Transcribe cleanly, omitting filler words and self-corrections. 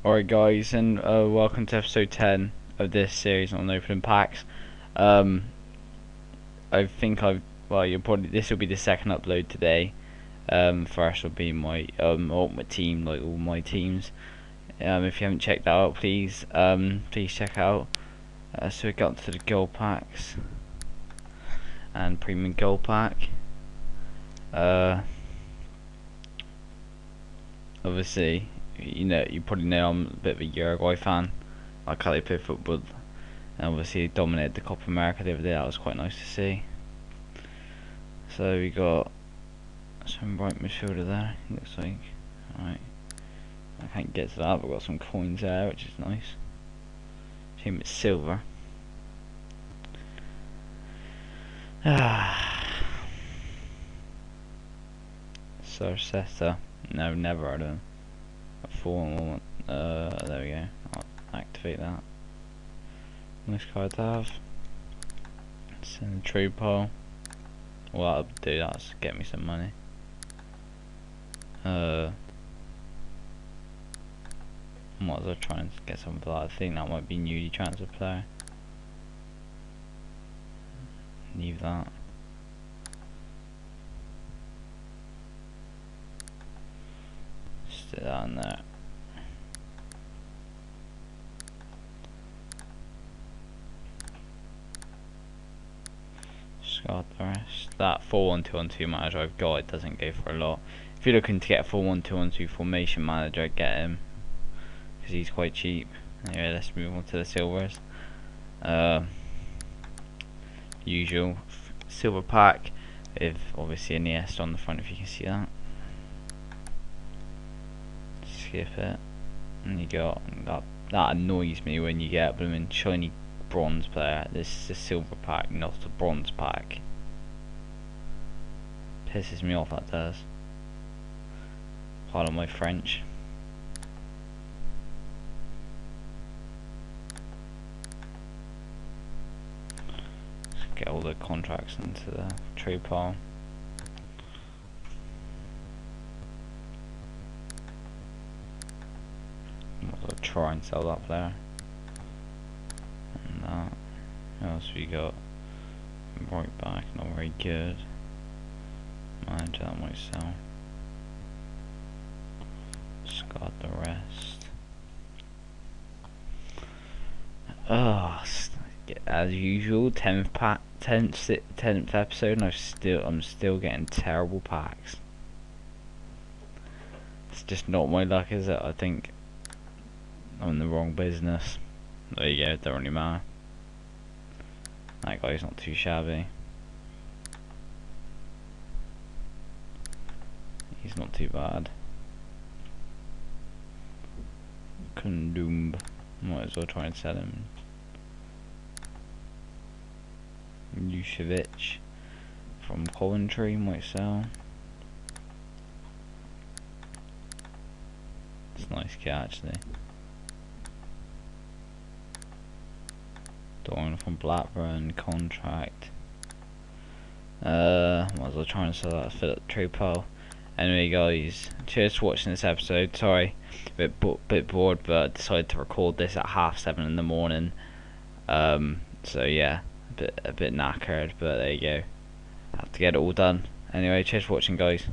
Alright guys, and welcome to episode 10 of this series on opening packs. Um, I think this will be the second upload today. First will be my ultimate team, like all my teams. If you haven't checked that out, please check out. So we got to the gold packs and premium gold pack. Obviously, you probably know I'm a bit of a Uruguay fan. I like how they play football, and obviously they dominated the Copa America the other day. That was quite nice to see. So we got some right midfielder there. Looks like. Alright, I can't get to that. But we've got some coins there, which is nice. Team it's silver. Sarcetta. No, never heard of him. A 4-1. There we go. I'll activate that. Nice card to have. Send the true pole. Well, that'll do. That's get me some money. Might as well try and get some of that. I think that might be newly transfer player. Leave that. Stick that in there. Got the rest. That 4-1-2-1-2 manager I've got, it doesn't go for a lot. If you're looking to get a 4-1-2-1-2 formation manager, get him, because he's quite cheap. Anyway, let's move on to the silvers. Usual silver pack with obviously an Iniesta on the front, if you can see that. Skip it. And you got that annoys me when you get a blooming shiny bronze player. This is a silver pack, not a bronze pack. Pisses me off, that does. Pardon my French. Let's get all the contracts into the trade pile. I'll try and sell that player. That. What else we got? Right back, not very good. Manager, that might sell. Discard the rest. As usual, 10th episode, and I'm still getting terrible packs. It's just not my luck, is it? I think I'm in the wrong business. There you go, it don't really matter. That guy's not too shabby. He's not too bad. Kundumb. Might as well try and sell him. Jušević from Coventry might sell. It's a nice kit actually. Dawn from Blackburn contract. Might as well try and sell that for the trade pile. Anyway guys, cheers for watching this episode. Sorry, bit bored, but I decided to record this at 7:30 in the morning. So yeah, a bit knackered, but there you go. Have to get it all done. Anyway, cheers for watching guys.